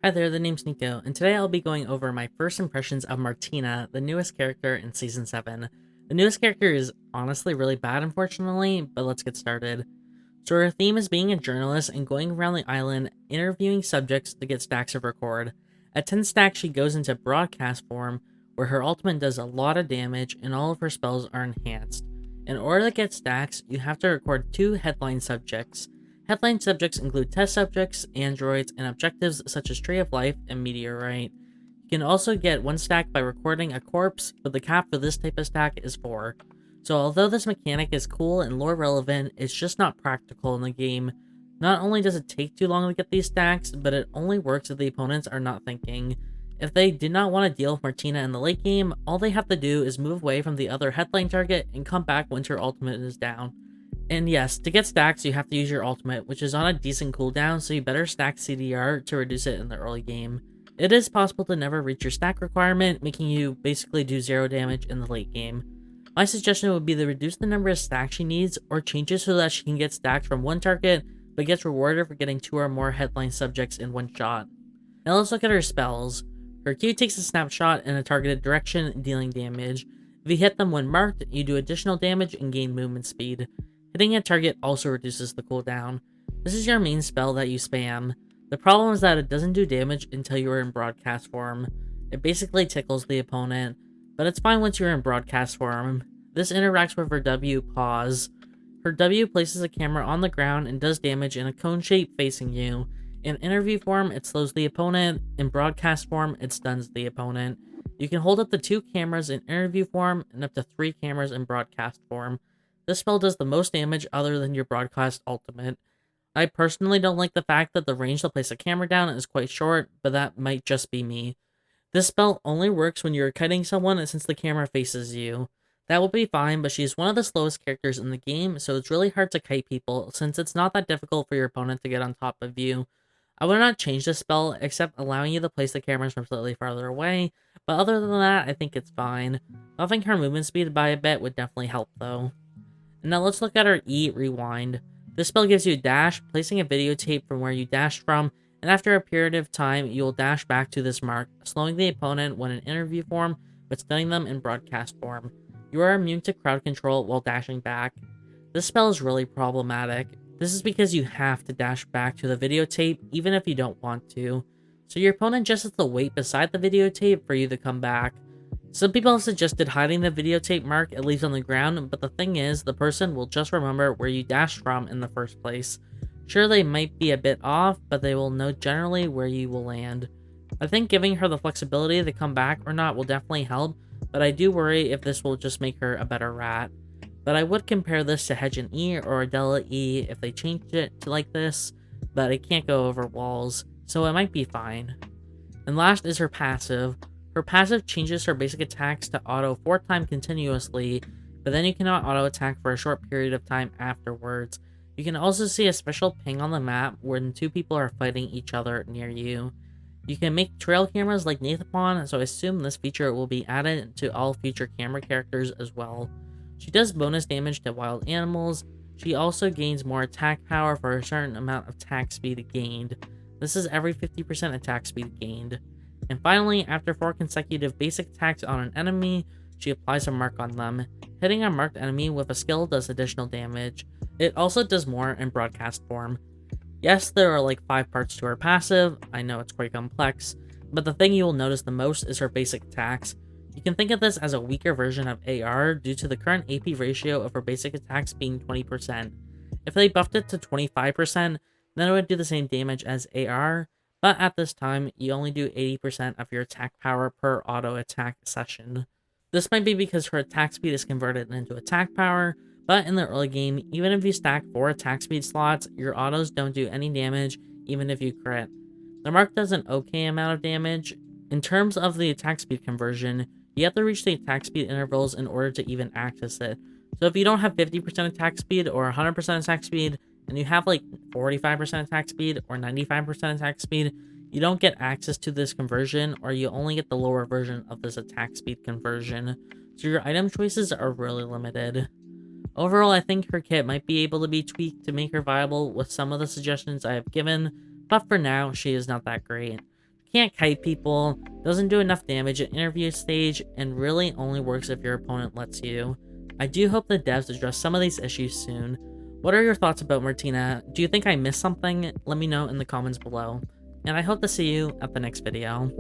Hi there, the name's Nico, and today I'll be going over my first impressions of Martina, the newest character in Season 7. The newest character is honestly really bad, unfortunately, but let's get started. So her theme is being a journalist and going around the island interviewing subjects to get stacks of record. At 10 stacks, she goes into broadcast form, where her ultimate does a lot of damage and all of her spells are enhanced. In order to get stacks, you have to record 2 headline subjects. Headline subjects include test subjects, androids, and objectives such as Tree of Life and Meteorite. You can also get 1 stack by recording a corpse, but the cap for this type of stack is 4. So although this mechanic is cool and lore relevant, it's just not practical in the game. Not only does it take too long to get these stacks, but it only works if the opponents are not thinking. If they did not want to deal with Martina in the late game, all they have to do is move away from the other headline target and come back once her ultimate is down. And yes, to get stacks, you have to use your ultimate, which is on a decent cooldown, so you better stack CDR to reduce it in the early game. It is possible to never reach your stack requirement, making you basically do 0 damage in the late game. My suggestion would be to reduce the number of stacks she needs, or change it so that she can get stacks from one target, but gets rewarded for getting 2 or more headline subjects in one shot. Now let's look at her spells. Her Q takes a snapshot in a targeted direction, dealing damage. If you hit them when marked, you do additional damage and gain movement speed. Hitting a target also reduces the cooldown. This is your main spell that you spam. The problem is that it doesn't do damage until you are in broadcast form. It basically tickles the opponent, but it's fine once you're in broadcast form. This interacts with her W, pause. Her W places a camera on the ground and does damage in a cone shape facing you. In interview form, it slows the opponent. In broadcast form, it stuns the opponent. You can hold up to 2 cameras in interview form and up to 3 cameras in broadcast form. This spell does the most damage other than your broadcast ultimate. I personally don't like the fact that the range to place a camera down is quite short, but that might just be me. This spell only works when you're kiting someone since the camera faces you. That will be fine, but she's one of the slowest characters in the game, so it's really hard to kite people since it's not that difficult for your opponent to get on top of you. I would not change this spell except allowing you to place the cameras from slightly farther away, but other than that, I think it's fine. Buffing her movement speed by a bit would definitely help though. Now let's look at our E Rewind. This spell gives you a dash, placing a videotape from where you dashed from, and after a period of time, you will dash back to this mark, slowing the opponent when in interview form, but stunning them in broadcast form. You are immune to crowd control while dashing back. This spell is really problematic. This is because you have to dash back to the videotape even if you don't want to. So your opponent just has to wait beside the videotape for you to come back. Some people have suggested hiding the videotape mark it leaves on the ground, but the thing is, the person will just remember where you dashed from in the first place. Sure, they might be a bit off, but they will know generally where you will land. I think giving her the flexibility to come back or not will definitely help, but I do worry if this will just make her a better rat. But I would compare this to Hedge and E or Adela E if they changed it to like this, but it can't go over walls, so it might be fine. And last is her passive. Her passive changes her basic attacks to auto 4 times continuously, but then you cannot auto attack for a short period of time afterwards. You can also see a special ping on the map when 2 people are fighting each other near you. You can make trail cameras like Nathapon, so I assume this feature will be added to all future camera characters as well. She does bonus damage to wild animals. She also gains more attack power for a certain amount of attack speed gained. This is every 50% attack speed gained. And finally, after 4 consecutive basic attacks on an enemy, she applies a mark on them. Hitting a marked enemy with a skill does additional damage. It also does more in broadcast form. Yes, there are like 5 parts to her passive, I know it's quite complex, but the thing you will notice the most is her basic attacks. You can think of this as a weaker version of AR due to the current AP ratio of her basic attacks being 20%. If they buffed it to 25%, then it would do the same damage as AR, but at this time, you only do 80% of your attack power per auto attack session. This might be because her attack speed is converted into attack power, but in the early game, even if you stack 4 attack speed slots, your autos don't do any damage, even if you crit. The mark does an okay amount of damage. In terms of the attack speed conversion, you have to reach the attack speed intervals in order to even access it. So if you don't have 50% attack speed or 100% attack speed, and you have like 45% attack speed or 95% attack speed, you don't get access to this conversion, or you only get the lower version of this attack speed conversion. So your item choices are really limited. Overall, I think her kit might be able to be tweaked to make her viable with some of the suggestions I have given, but for now, she is not that great. can't kite people, doesn't do enough damage at interview stage, and really only works if your opponent lets you. I do hope the devs address some of these issues soon. What are your thoughts about Martina? Do you think I missed something? Let me know in the comments below. And I hope to see you at the next video.